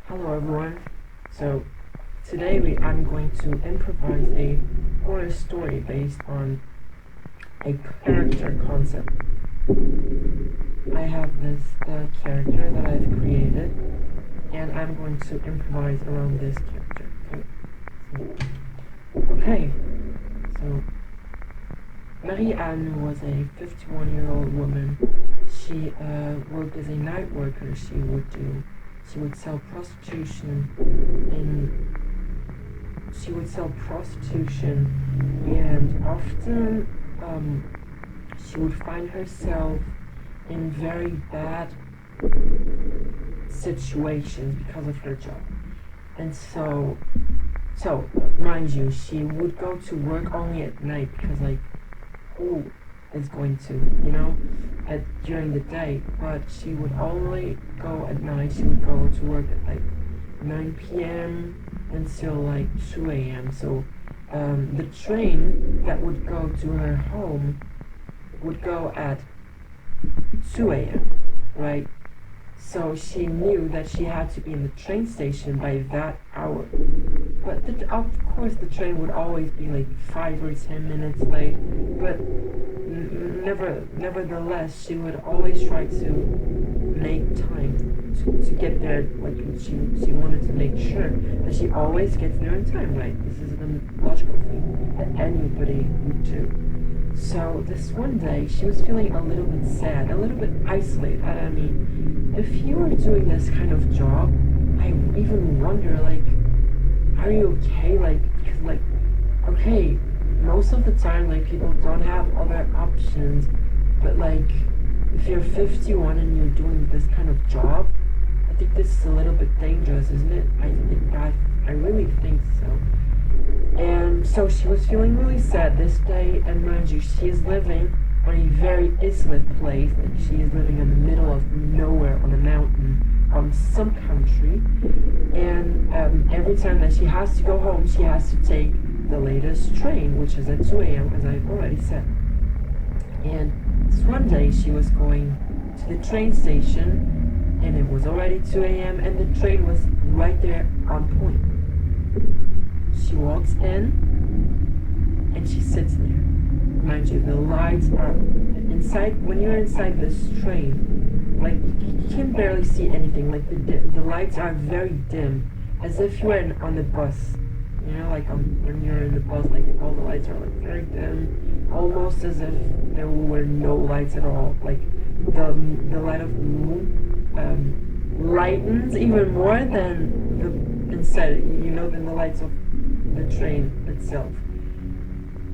Hello everyone. So today I'm going to improvise a horror story based on a character concept. I have this character that I've created, and I'm going to improvise around this character. Okay. So Marie-Anne was a 51-year-old woman. She worked as a night worker. She would sell prostitution and often she would find herself in very bad situations because of her job. And so mind you, she would go to work only at night because who is going to, during the day, but she would only go at night. She would go to work at 9 p.m. until 2 a.m. So the train that would go to her home would go at 2 a.m., right? So she knew that she had to be in the train station by that hour. But of course the train would always be 5 or 10 minutes late, but nevertheless she would always try to make time to get there. She wanted to make sure that she always gets there in time, right? This is the logical thing that anybody would do. So this one day she was feeling a little bit sad, a little bit isolated. I mean, if you are doing this kind of job, I even wonder, are you okay? Because okay, most of the time, people don't have other options, but if you're 51 and you're doing this kind of job, I think this is a little bit dangerous, isn't it? I really think so. And so she was feeling really sad this day, and mind you, she is living on a very isolate place. She is living in the middle of nowhere on a mountain on some country, and every time that she has to go home, she has to take the latest train, which is at 2 a.m., as I've already said. And this one day she was going to the train station, and it was already 2 a.m., and the train was right there on point. She walks in, and she sits there. Mind you, the lights are inside. When you're inside this train, you can barely see anything. The lights are very dim, as if you were on the bus. When you're in the bus, all the lights are very dim, almost as if there were no lights at all. The light of the moon lightens even more than the inside, than the lights of the train itself.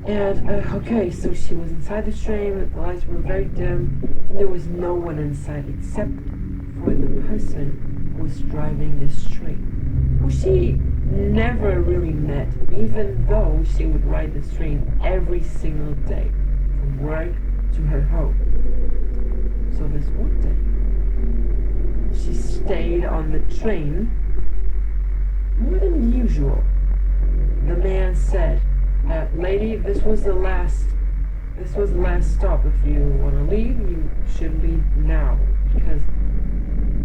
And okay, so she was inside the train. The lights were very dim, and there was no one inside except for the person who was driving this train, who she never really met, even though she would ride this train every single day from work to her home. So this one day she stayed on the train more than usual. The man said, lady, this was the last stop. If you want to leave, you should leave now, because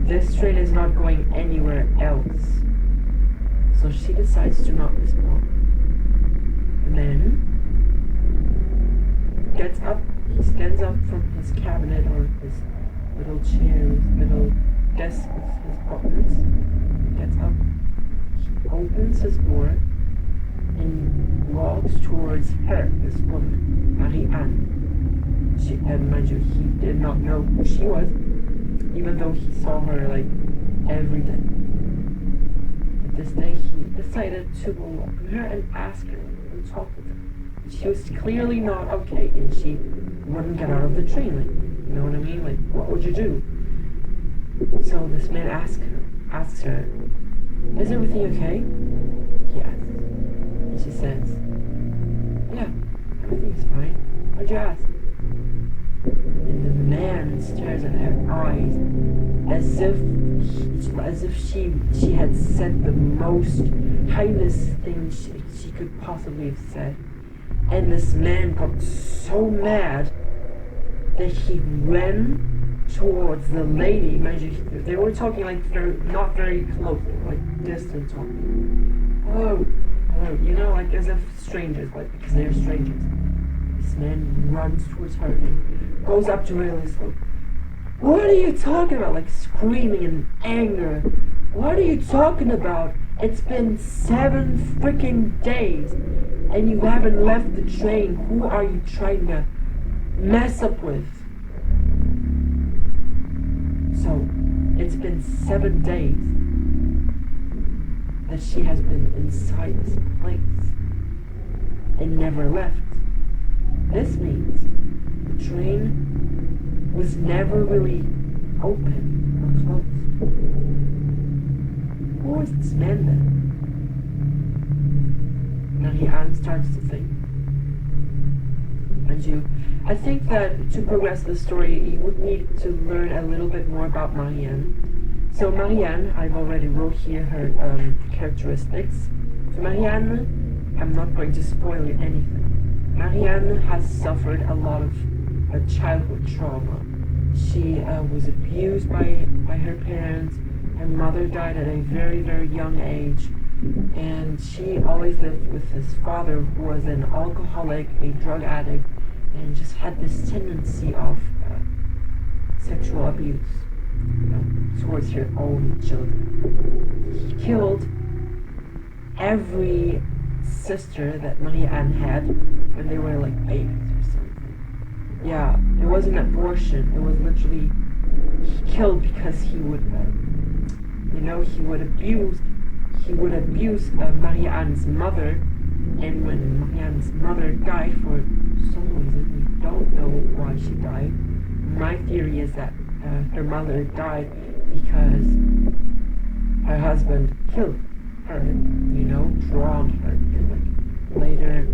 this train is not going anywhere else. So she decides to not respond. And then gets up. He stands up from his cabinet or his little chair, his little desk with his buttons. Gets up. He opens his door and walks towards her, this woman, Marie-Anne. Mind you, he did not know who she was, even though he saw her every day. This day he decided to go up to her and ask her and talk with her. She was clearly not okay, and she wouldn't get out of the train. You know what I mean? What would you do? So this man asks her, is everything okay? Yes. And she says, yeah, everything's fine. Why'd you ask? And the man stares at her eyes as if she had said the most heinous thing she could possibly have said. And this man got so mad that he ran towards the lady. They were talking like not very close, like distant talking. Hello, hello, you know, like as if strangers, like because they're strangers. This man runs towards her and goes up to her and is like, "What are you talking about?" Like screaming in anger. "What are you talking about? It's been 7 freaking days and you haven't left the train. Who are you trying to mess up with?" So, it's been 7 days that she has been inside this place and never left. This means the train was never really open or closed. Who was this man then? Marianne starts to think. I think that to progress the story, you would need to learn a little bit more about Marianne. So Marianne, I've already wrote here her characteristics. So Marianne, I'm not going to spoil anything. Marianne has suffered a lot of childhood trauma. She was abused by her parents. Her mother died at a very, very young age. And she always lived with his father, who was an alcoholic, a drug addict, and just had this tendency of sexual abuse towards her own children. He killed every sister that Marianne had when they were like babies or something. Yeah, it wasn't abortion. It was literally, he killed because he would, he would abuse Marianne's mother. And when Marianne's mother died, for some reason we don't know why she died, my theory is that her mother died because her husband killed her, drowned her. Because, like, later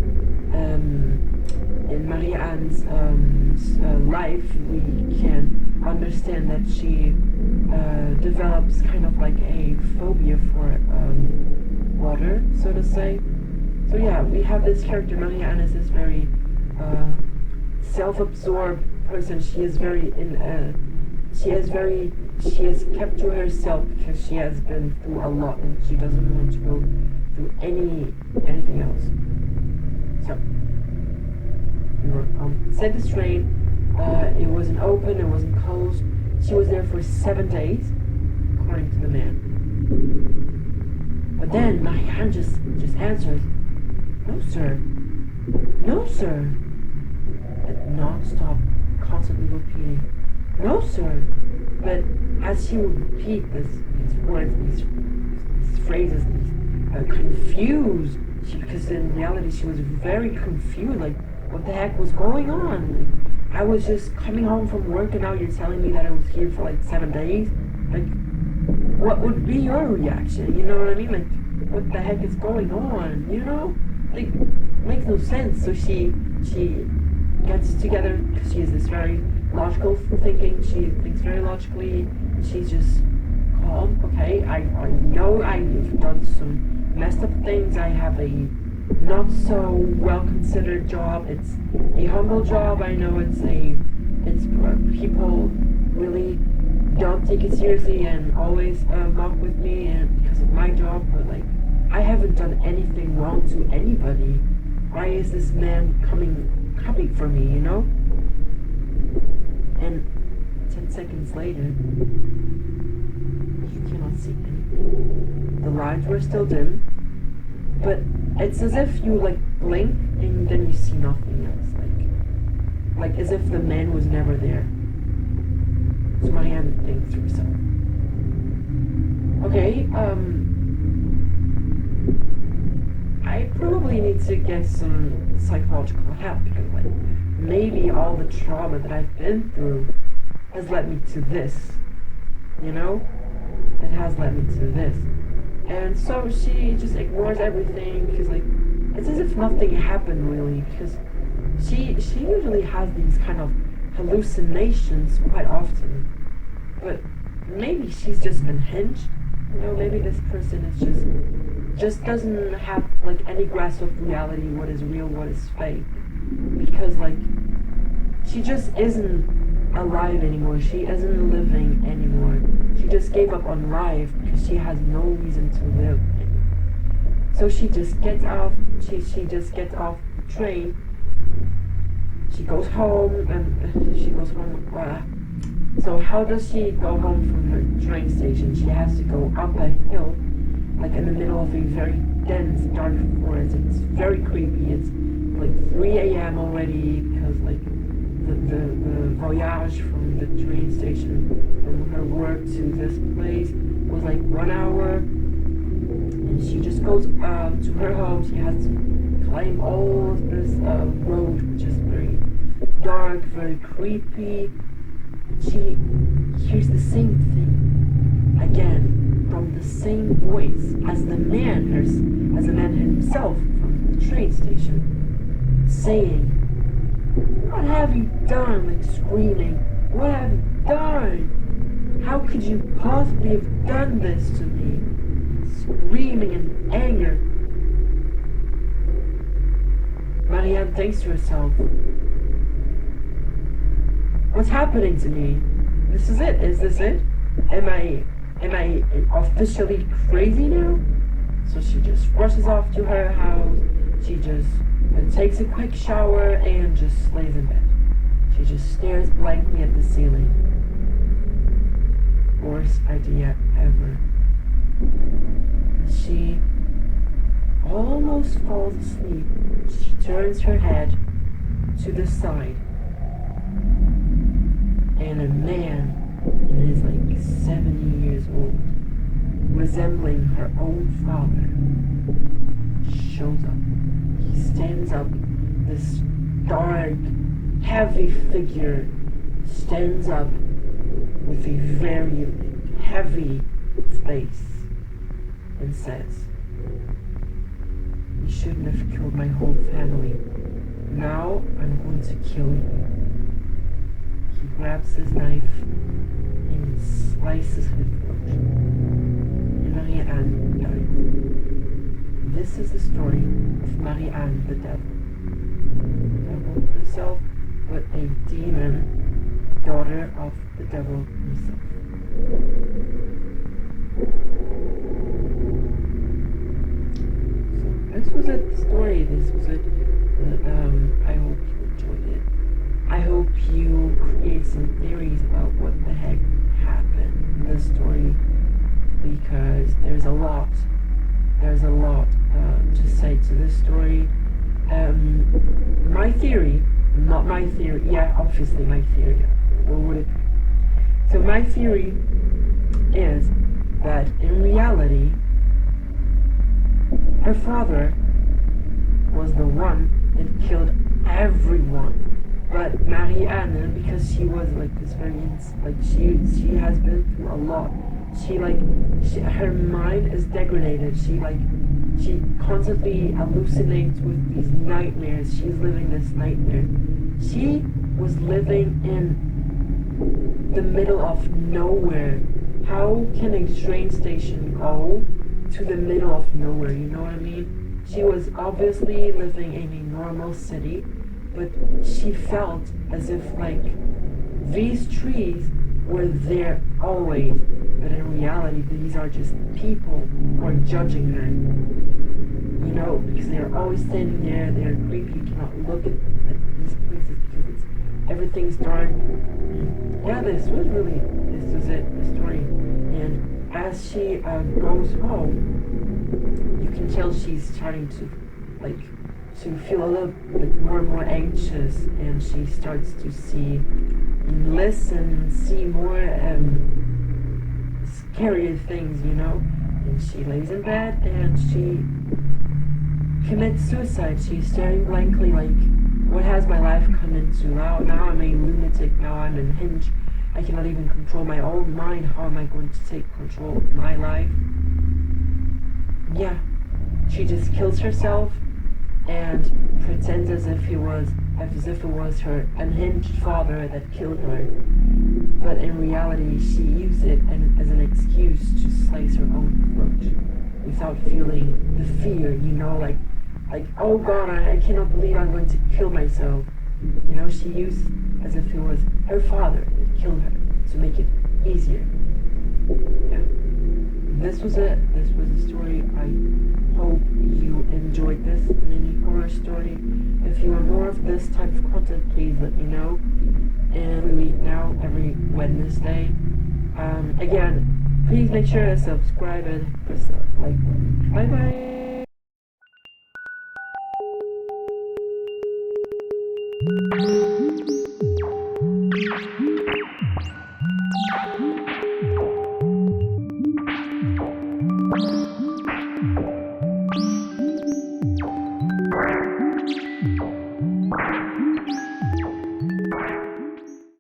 in Marianne's life, we can understand that she develops kind of like a phobia for water, so to say. So yeah, we have this character. Marianne is this very self-absorbed person. She is she has kept to herself because she has been through a lot and she doesn't want to go through anything else. So we were set this train. It wasn't open. It wasn't closed. She was there for 7 days, according to the man. But then Marianne just answers, "No, sir. No, sir." And non-stop, constantly repeating, "No, sir." But as she would repeat these words, these phrases, confused, because in reality she was very confused, like, what the heck was going on? Like, I was just coming home from work and now you're telling me that I was here for like 7 days? Like, what would be your reaction? You know what I mean? Like, what the heck is going on? You know? Like, makes no sense. So she gets together, because she is this very logical thinking. She thinks very logically. And she's just calm. Okay, I know I've done some messed up things. I have a not so well considered job. It's a humble job. I know it's people really don't take it seriously and always mock with me and because of my job, but like, I haven't done anything wrong to anybody. Why is this man coming for me, you know? And 10 seconds later, you cannot see anything. The lights were still dim, but it's as if you like blink and then you see nothing else, like as if the man was never there. So Marianne thinks to herself, okay, I probably need to get some psychological help, because like maybe all the trauma that I've been through has led me to this, you know? It has led me to this. And so she just ignores everything, because like, it's as if nothing happened really, because she usually has these kind of hallucinations quite often. But maybe she's just unhinged, you know, maybe this person is just doesn't have like any grasp of reality, what is real, what is fake. Because like, she just isn't alive anymore. She isn't living anymore. She just gave up on life because she has no reason to live anymore. So she just gets off. She just gets off the train. She goes home and she goes home. So how does she go home from her train station? She has to go up a hill, like in the middle of a very dense, dark forest. It's very creepy. It's like 3 a.m. already because like the voyage from the train station from her work to this place was like 1 hour, and she just goes to her home. She has to climb all this road, which is very dark, very creepy. She hears the same thing again from the same voice as the man himself from the train station, saying, "What have you done?" Like screaming, "What have you done? How could you possibly have done this to me?" Screaming in anger. Marianne thinks to herself, "What's happening to me? This is it. Is this it? Am I officially crazy now?" So she just rushes off to her house. She just takes a quick shower and just lays in bed. She just stares blankly at the ceiling. Worst idea ever. She almost falls asleep. She turns her head to the side, and a man in his like 70 years old, resembling her own father, shows up. He stands up. This dark, heavy figure stands up with a very heavy face and says, "You shouldn't have killed my whole family. Now I'm going to kill you." He grabs his knife and slices her throat. And Marianne dies. This is the story of Marianne the Devil. Devil himself, but a demon, daughter of the devil himself. So this was it, the story. This was it. I hope you enjoyed it. I hope you create some theories about what the heck happened in this story, because there's a lot to say to this story. My theory, not my theory, yeah, obviously my theory, what would it be? So my theory is that in reality, her father was the one that killed everyone. But Marianne, because she was like this very, like she has been through a lot. Her mind is degraded. She constantly hallucinates with these nightmares. She's living this nightmare. She was living in the middle of nowhere. How can a train station go to the middle of nowhere? You know what I mean? She was obviously living in a normal city, but she felt as if like these trees were there always, but in reality these are just people who are judging her, you know, because they're always standing there. They're creepy. You cannot look at these places because everything's dark. Yeah, this was it, the story. And as she goes home, you can tell she's starting to feel a little bit more and more anxious, and she starts to see and listen and see more scarier things, you know. And she lays in bed and she commits suicide. She's staring blankly like, what has my life come into? Now I'm a lunatic, now I'm unhinged. I cannot even control my own mind. How am I going to take control of my life? Yeah, she just kills herself and pretends as if it was her unhinged father that killed her. But in reality, she used it as an excuse to slice her own throat without feeling the fear, you know, like oh God, I cannot believe I'm going to kill myself. You know, she used as if it was her father that killed her to make it easier. Yeah. This was a story. I hope you enjoyed this mini horror story. If you want more of this type of content, please let me know. And we meet now every Wednesday. Again, please make sure to subscribe and press the like button. Bye bye.